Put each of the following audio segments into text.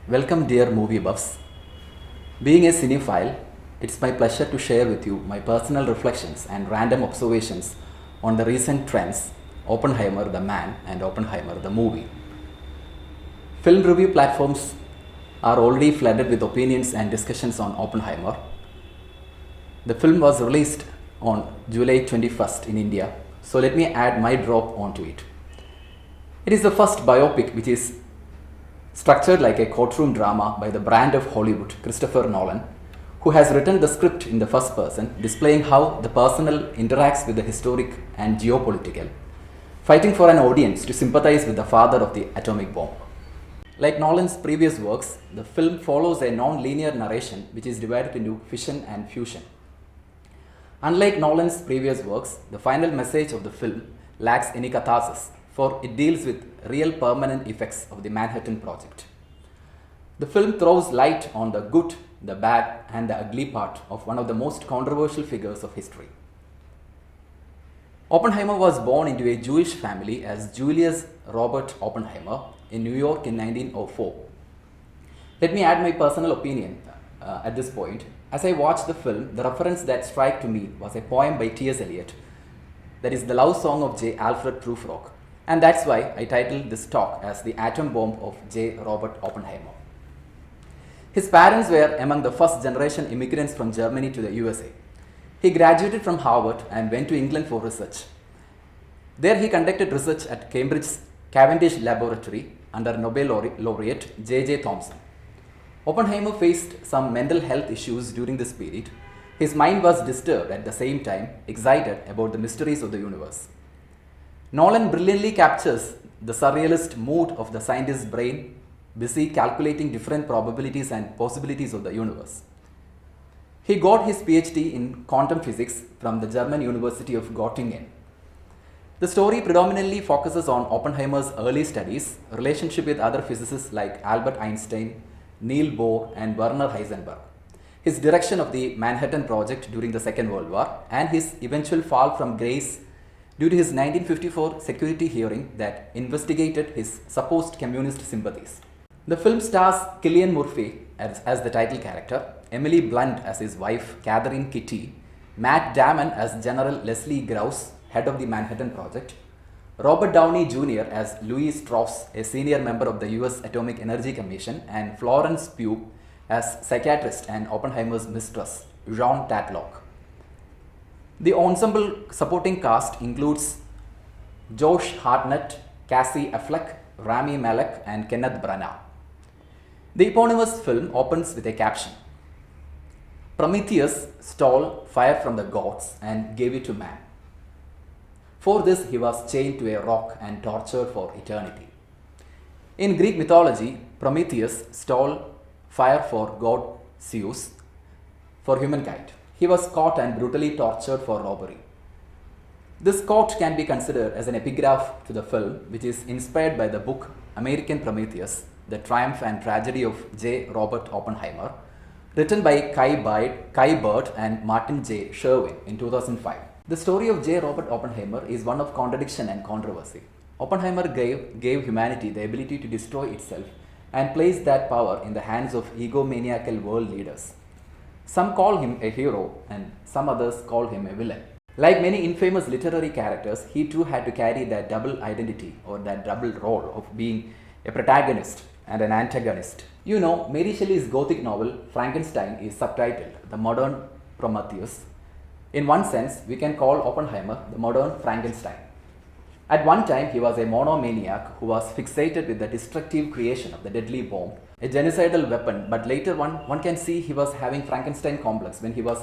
Welcome, dear movie buffs. Being a cinephile, it's my pleasure to share with you my personal reflections and random observations on the recent trends Oppenheimer the man and Oppenheimer the movie. Film review platforms are already flooded with opinions and discussions on Oppenheimer. The film was released on July 21st in India, so let me add my drop onto it. It is the first biopic which is structured like a courtroom drama by the brand of Hollywood, Christopher Nolan, who has written the script in the first person, displaying how the personal interacts with the historic and geopolitical, fighting for an audience to sympathize with the father of the atomic bomb. Like Nolan's previous works, the film follows a non-linear narration which is divided into fission and fusion. Unlike Nolan's previous works, the final message of the film lacks any catharsis, for it deals with real permanent effects of the Manhattan Project. The film throws light on the good, the bad, and the ugly part of one of the most controversial figures of history. Oppenheimer was born into a Jewish family as Julius Robert Oppenheimer in New York in 1904. Let me add my personal opinion at this point. As I watched the film, the reference that struck to me was a poem by T.S. Eliot, that is the love song of J. Alfred Prufrock. And that's why I titled this talk as The Atom Bomb of J. Robert Oppenheimer. His parents were among the first generation immigrants from Germany to the USA. He graduated from Harvard and went to England for research. There he conducted research at Cambridge's Cavendish Laboratory under Nobel laureate J.J. Thomson. Oppenheimer faced some mental health issues during this period. His mind was disturbed, at the same time excited about the mysteries of the universe. Nolan brilliantly captures the surrealist mood of the scientist's brain, busy calculating different probabilities and possibilities of the universe. He got his PhD in quantum physics from the German University of Göttingen. The story predominantly focuses on Oppenheimer's early studies, relationship with other physicists like Albert Einstein, Niels Bohr, and Werner Heisenberg, his direction of the Manhattan Project during the Second World War, and his eventual fall from grace due to his 1954 security hearing that investigated his supposed communist sympathies. The film stars Cillian Murphy as the title character, Emily Blunt as his wife Catherine Kitty, Matt Damon as General Leslie Grouse, head of the Manhattan Project, Robert Downey Jr. as Louis Strauss, a senior member of the US Atomic Energy Commission, and Florence Pugh as psychiatrist and Oppenheimer's mistress, Jean Tatlock. The ensemble supporting cast includes Josh Hartnett, Cassie Affleck, Rami Malek, and Kenneth Branagh. The eponymous film opens with a caption: Prometheus stole fire from the gods and gave it to man. For this, he was chained to a rock and tortured for eternity. In Greek mythology, Prometheus stole fire for god Zeus for humankind. He was caught and brutally tortured for robbery. This quote can be considered as an epigraph to the film, which is inspired by the book American Prometheus, The Triumph and Tragedy of J. Robert Oppenheimer, written by Kai Bird and Martin J. Sherwin in 2005. The story of J. Robert Oppenheimer is one of contradiction and controversy. Oppenheimer gave humanity the ability to destroy itself and placed that power in the hands of egomaniacal world leaders. Some call him a hero and some others call him a villain. Like many infamous literary characters, he too had to carry that double identity or that double role of being a protagonist and an antagonist. You know, Mary Shelley's Gothic novel Frankenstein is subtitled The Modern Prometheus. In one sense, we can call Oppenheimer the modern Frankenstein. At one time, he was a monomaniac who was fixated with the destructive creation of the deadly bomb, a genocidal weapon, but later one can see he was having Frankenstein complex when he was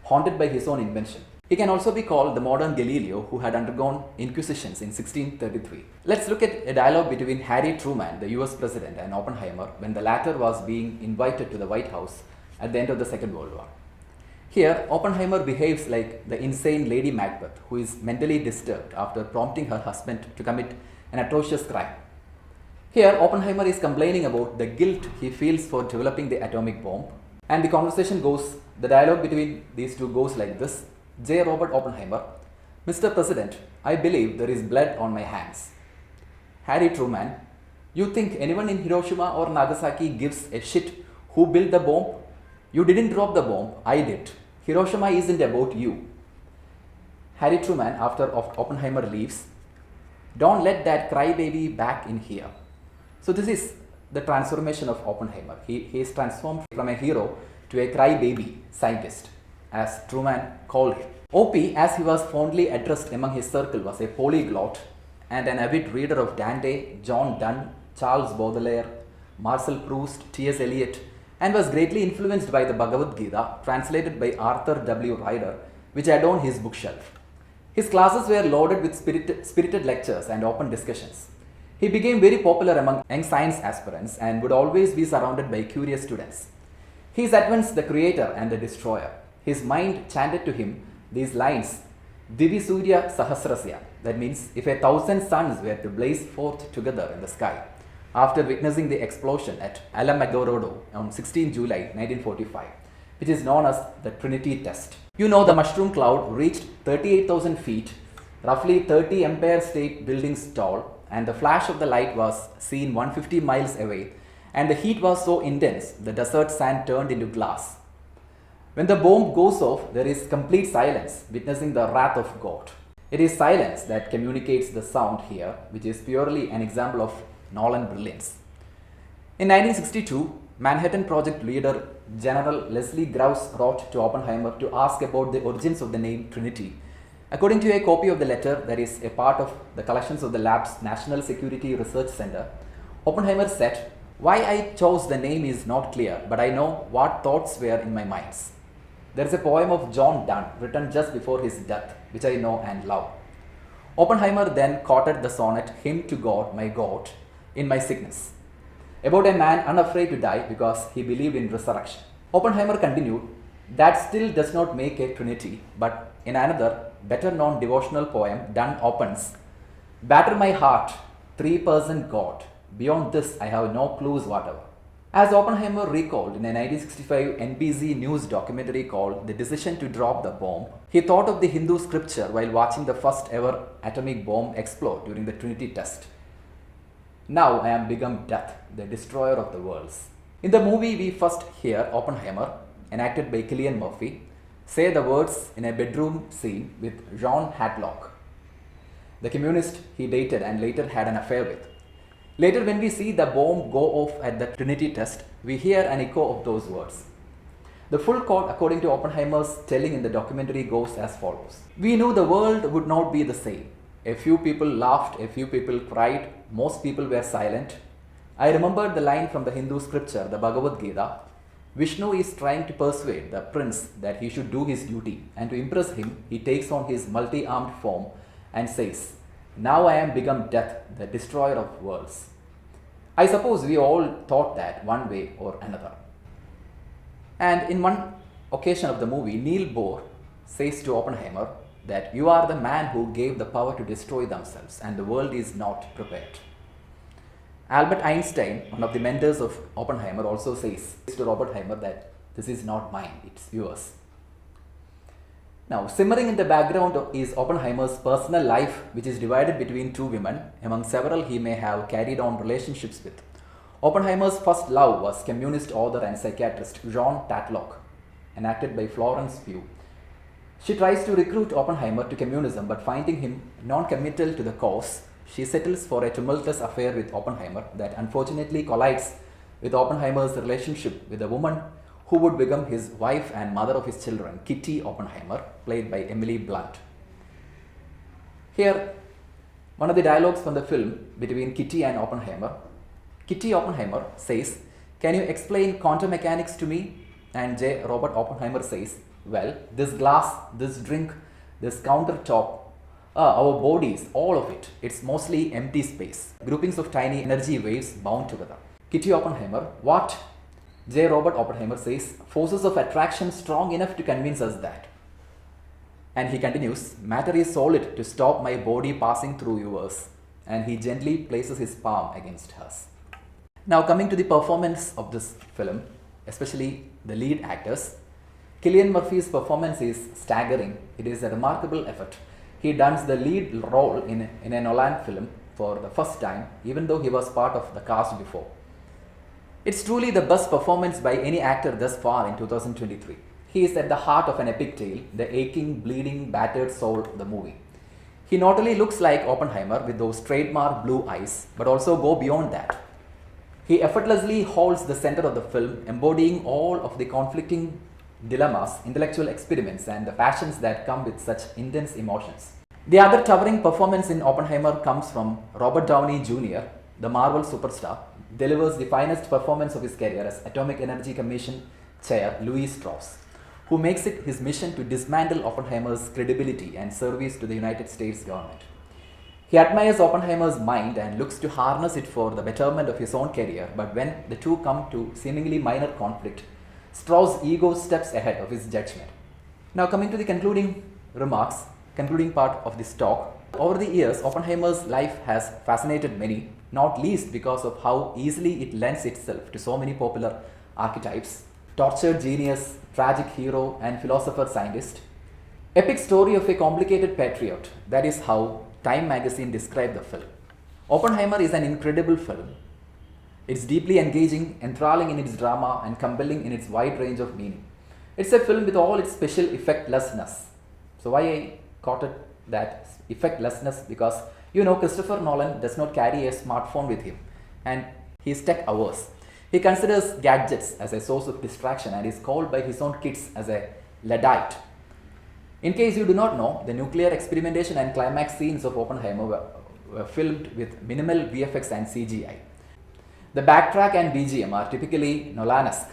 haunted by his own invention. He can also be called the modern Galileo, who had undergone inquisitions in 1633. Let's look at a dialogue between Harry Truman, the US president, and Oppenheimer when the latter was being invited to the White House at the end of the Second World War. Here, Oppenheimer behaves like the insane Lady Macbeth, who is mentally disturbed after prompting her husband to commit an atrocious crime. Here, Oppenheimer is complaining about the guilt he feels for developing the atomic bomb, and the dialogue between these two goes like this. J. Robert Oppenheimer: Mr. President, I believe there is blood on my hands. Harry Truman, you think anyone in Hiroshima or Nagasaki gives a shit who built the bomb? You didn't drop the bomb, I did. Hiroshima isn't about you. Harry Truman, after Oppenheimer leaves, don't let that crybaby back in here. So this is the transformation of Oppenheimer. He is transformed from a hero to a crybaby scientist, as Truman called him. OP, as he was fondly addressed among his circle, was a polyglot and an avid reader of Dante, John Donne, Charles Baudelaire, Marcel Proust, T.S. Eliot, and was greatly influenced by the Bhagavad Gita, translated by Arthur W. Ryder, which adorned his bookshelf. His classes were loaded with spirited lectures and open discussions. He became very popular among young science aspirants and would always be surrounded by curious students. He is at once the creator and the destroyer. His mind chanted to him these lines, Divi Surya Sahasrasya, that means if 1,000 suns were to blaze forth together in the sky, after witnessing the explosion at Alamogordo on 16 July 1945, which is known as the Trinity Test. You know, the mushroom cloud reached 38,000 feet, roughly 30 Empire State Buildings tall, and the flash of the light was seen 150 miles away, and the heat was so intense the desert sand turned into glass. When the bomb goes off, there is complete silence, witnessing the wrath of God. It is silence that communicates the sound here, which is purely an example of Nolan brilliance. In 1962, Manhattan Project leader General Leslie Grouse wrote to Oppenheimer to ask about the origins of the name Trinity. According to a copy of the letter that is a part of the collections of the lab's National Security Research Center, Oppenheimer said, "Why I chose the name is not clear, but I know what thoughts were in my mind. There is a poem of John Donne written just before his death, which I know and love." Oppenheimer then quoted the sonnet Hymn to God, my God, in my sickness, about a man unafraid to die because he believed in resurrection. Oppenheimer continued, that still does not make a trinity, but in another, better known devotional poem, Donne opens, batter my heart, 3% God. Beyond this, I have no clues whatever. As Oppenheimer recalled in a 1965 NBC News documentary called The Decision to Drop the Bomb, he thought of the Hindu scripture while watching the first ever atomic bomb explode during the Trinity test. Now I am become death, the destroyer of the worlds. In the movie, we first hear Oppenheimer, enacted by Cillian Murphy, say the words in a bedroom scene with John Hatlock, the communist he dated and later had an affair with. Later, when we see the bomb go off at the Trinity test, we hear an echo of those words. The full quote, according to Oppenheimer's telling in the documentary, goes as follows. We knew the world would not be the same. A few people laughed, a few people cried, most people were silent. I remembered the line from the Hindu scripture, the Bhagavad Gita. Vishnu is trying to persuade the prince that he should do his duty, and to impress him, he takes on his multi-armed form and says, now I am become death, the destroyer of worlds. I suppose we all thought that one way or another. And in one occasion of the movie, Neil Bohr says to Oppenheimer that you are the man who gave the power to destroy themselves and the world is not prepared. Albert Einstein, one of the mentors of Oppenheimer, also says to Oppenheimer that this is not mine, it's yours. Now, simmering in the background is Oppenheimer's personal life, which is divided between two women, among several he may have carried on relationships with. Oppenheimer's first love was communist author and psychiatrist Jean Tatlock, enacted by Florence Pugh. She tries to recruit Oppenheimer to communism, but finding him non-committal to the cause, she settles for a tumultuous affair with Oppenheimer that unfortunately collides with Oppenheimer's relationship with a woman who would become his wife and mother of his children, Kitty Oppenheimer, played by Emily Blunt. Here, one of the dialogues from the film between Kitty and Oppenheimer. Kitty Oppenheimer says, "Can you explain quantum mechanics to me?" And J. Robert Oppenheimer says, "Well, this glass, this drink, this countertop, our bodies, all of it, it's mostly empty space, groupings of tiny energy waves bound together." Kitty Oppenheimer, "What?" J. Robert Oppenheimer says, "Forces of attraction strong enough to convince us that." And he continues, "Matter is solid to stop my body passing through yours." And he gently places his palm against hers. Now, coming to the performance of this film, especially the lead actors, Cillian Murphy's performance is staggering. It is a remarkable effort. he dons the lead role in a Nolan film for the first time, even though he was part of the cast before. It's truly the best performance by any actor thus far in 2023. He is at the heart of an epic tale, the aching, bleeding, battered soul of the movie. He not only looks like Oppenheimer with those trademark blue eyes, but also go beyond that. He effortlessly holds the center of the film, embodying all of the conflicting dilemmas, intellectual experiments, and the passions that come with such intense emotions. The other towering performance in Oppenheimer comes from Robert Downey Jr., the Marvel superstar, delivers the finest performance of his career as Atomic Energy Commission Chair Louis Strauss, who makes it his mission to dismantle Oppenheimer's credibility and service to the United States government. He admires Oppenheimer's mind and looks to harness it for the betterment of his own career, but when the two come to seemingly minor conflict, Strauss' ego steps ahead of his judgment. Now, coming to the concluding part of this talk. Over the years, Oppenheimer's life has fascinated many, not least because of how easily it lends itself to so many popular archetypes: tortured genius, tragic hero, and philosopher scientist. Epic story of a complicated patriot. That is how Time magazine described the film. Oppenheimer is an incredible film. It's deeply engaging, enthralling in its drama, and compelling in its wide range of meaning. It's a film with all its special effectlessness. So why I quoted that effectlessness? Because Christopher Nolan does not carry a smartphone with him, and he's tech averse. He considers gadgets as a source of distraction and is called by his own kids as a Luddite. In case you do not know, the nuclear experimentation and climax scenes of Oppenheimer were filmed with minimal VFX and CGI. The backtrack and BGM are typically Nolanesque.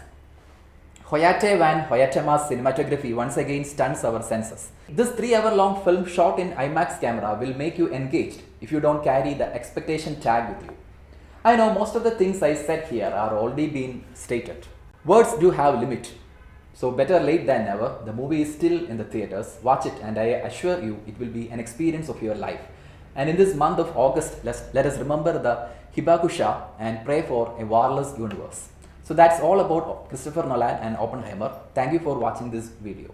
Hoyate van Hoytema's cinematography once again stuns our senses. This 3-hour-long film shot in IMAX camera will make you engaged if you don't carry the expectation tag with you. I know most of the things I said here are already been stated. Words do have limit. So better late than never. The movie is still in the theaters. Watch it, and I assure you it will be an experience of your life. And in this month of August, let us remember the Hibakusha and pray for a warless universe. So that's all about Christopher Nolan and Oppenheimer. Thank you for watching this video.